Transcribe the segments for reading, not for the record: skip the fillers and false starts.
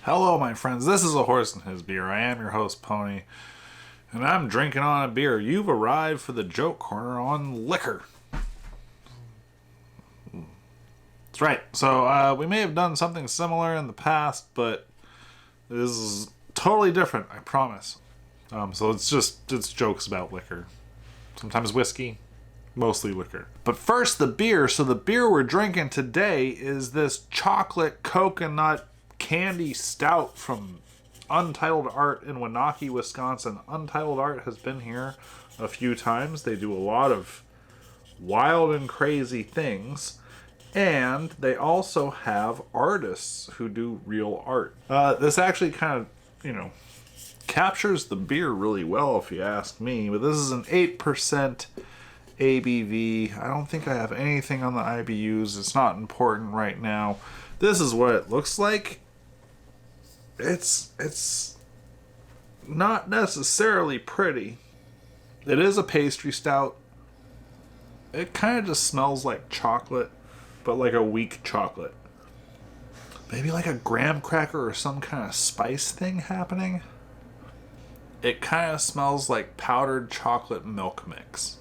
Hello, my friends. This is A Horse and His Beer. I am your host, Pony, and I'm drinking on a beer. You've arrived for the joke corner on liquor. That's right. So we may have done something similar in the past, but this is totally different, I promise. So it's jokes about liquor. Sometimes whiskey, mostly liquor. But first, the beer. So the beer we're drinking today is this Chocolate Coconut Candy Stout from Untitled Art in Wuanakee, Wisconsin. Untitled Art has been here a few times. They do a lot of wild and crazy things. And they also have artists who do real art. This actually kind of, captures the beer really well if you ask me. But this is an 8% ABV. I don't think I have anything on the IBUs. It's not important right now. This is what it looks like. It's not necessarily pretty. It is a pastry stout. It kind of just smells like chocolate, but like a weak chocolate. Maybe like a graham cracker or some kind of spice thing happening. It kind of smells like powdered chocolate milk mix.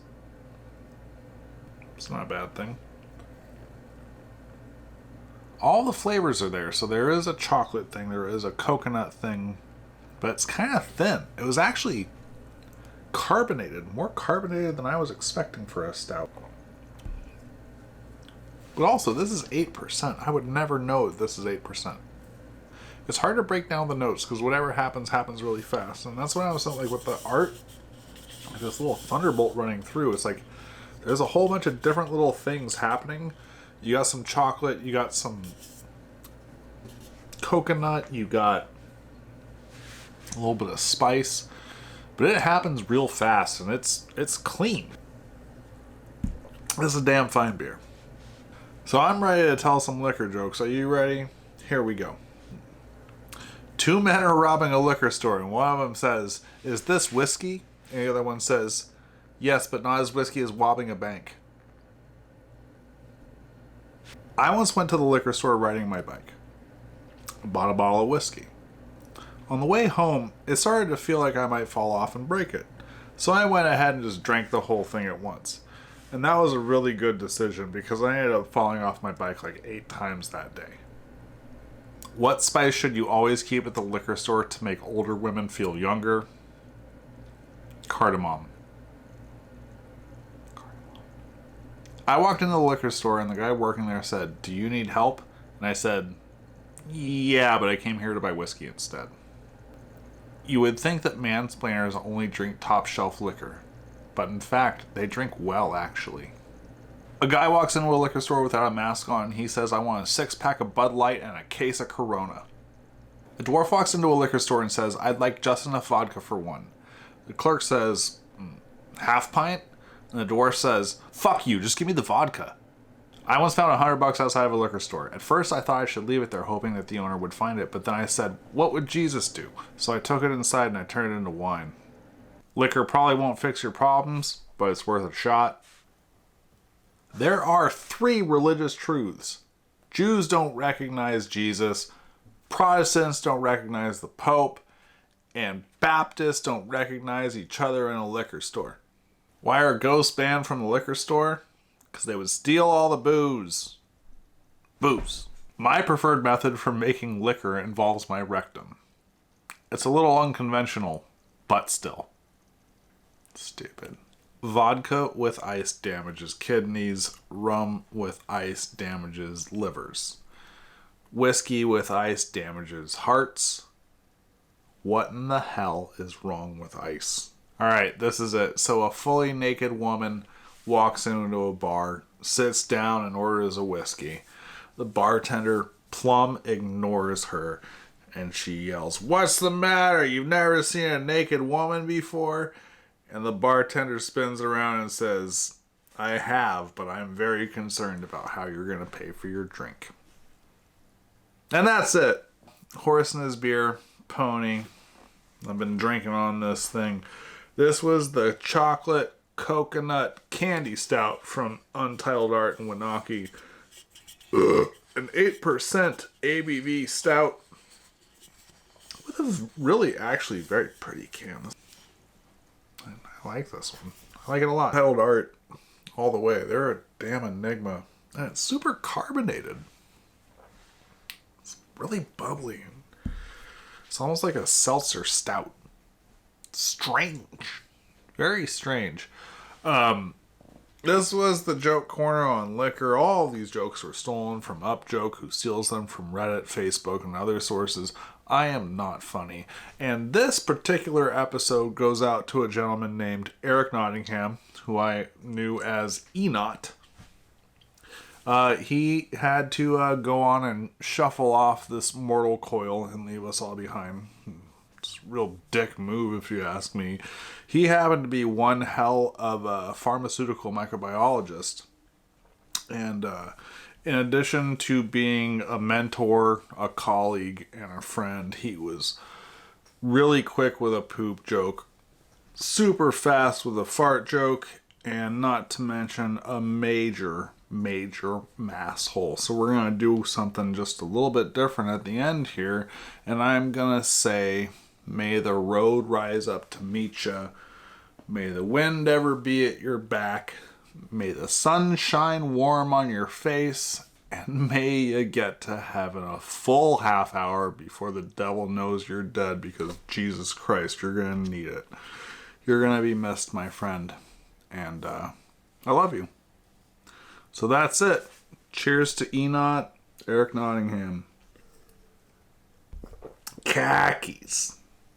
It's not a bad thing. All the flavors are there. So there is a chocolate thing, there is a coconut thing, but it's kind of thin. It was actually carbonated, more carbonated than I was expecting for a stout. But also, this is 8%. I would never know that this is 8%. It's hard to break down the notes because whatever happens really fast. And that's what I was saying, like with the art, like this little thunderbolt running through. It's like there's a whole bunch of different little things happening. You got some chocolate, you got some coconut, you got a little bit of spice, but it happens real fast and it's clean. This is a damn fine beer. So I'm ready to tell some liquor jokes. Are you ready? Here we go. Two men are robbing a liquor store and one of them says, "Is this whiskey?" And the other one says, "Yes, but not as whiskey as robbing a bank." I once went to the liquor store riding my bike. I bought a bottle of whiskey. On the way home, it started to feel like I might fall off and break it. So I went ahead and just drank the whole thing at once. And that was a really good decision because I ended up falling off my bike like 8 times that day. What spice should you always keep at the liquor store to make older women feel younger? Cardamom. I walked into the liquor store and the guy working there said, "Do you need help?" And I said, "Yeah, but I came here to buy whiskey instead." You would think that mansplainers only drink top shelf liquor, but in fact, they drink well, actually. A guy walks into a liquor store without a mask on and he says, "I want a 6-pack of Bud Light and a case of Corona." A dwarf walks into a liquor store and says, "I'd like just enough vodka for one." The clerk says, "Half pint?" And the dwarf says, "Fuck you, just give me the vodka." I once found $100 outside of a liquor store. At first I thought I should leave it there hoping that the owner would find it, but then I said, "What would Jesus do?" So I took it inside and I turned it into wine. Liquor probably won't fix your problems, but it's worth a shot. There are 3 religious truths. Jews don't recognize Jesus, Protestants don't recognize the Pope, and Baptists don't recognize each other in a liquor store. Why are ghosts banned from the liquor store? Because they would steal all the booze. Booze. My preferred method for making liquor involves my rectum. It's a little unconventional, but still. Stupid. Vodka with ice damages kidneys. Rum with ice damages livers. Whiskey with ice damages hearts. What in the hell is wrong with ice? Alright, this is it. So a fully naked woman walks into a bar, sits down and orders a whiskey. The bartender plumb ignores her and she yells, "What's the matter? You've never seen a naked woman before?" And the bartender spins around and says, "I have, but I'm very concerned about how you're going to pay for your drink." And that's it. Horse and His Beer, Pony. I've been drinking on this thing. This was the Chocolate Coconut Candy Stout from Untitled Art in Wuanakee. An 8% ABV stout. with a really actually very pretty can. I like this one. I like it a lot. Untitled Art all the way. They're a damn enigma. And it's super carbonated. It's really bubbly. It's almost like a seltzer stout. Strange. Very strange. This was the joke corner on liquor. All of these jokes were stolen from UpJoke, who steals them from Reddit, Facebook, and other sources. I am not funny. And this particular episode goes out to a gentleman named Eric Nottingham, who I knew as ENott. He had to go on and shuffle off this mortal coil and leave us all behind. It's a real dick move, if you ask me. He happened to be one hell of a pharmaceutical microbiologist. And in addition to being a mentor, a colleague, and a friend, he was really quick with a poop joke, super fast with a fart joke, and not to mention a major mass hole. So we're going to do something just a little bit different at the end here, and I'm going to say, may the road rise up to meet ya. May the wind ever be at your back. May the sun shine warm on your face. And may you get to heaven a full half hour before the devil knows you're dead, because Jesus Christ, you're going to need it. You're going to be missed, my friend. And I love you. So that's it. Cheers to ENott, Eric Nottingham. Khakis.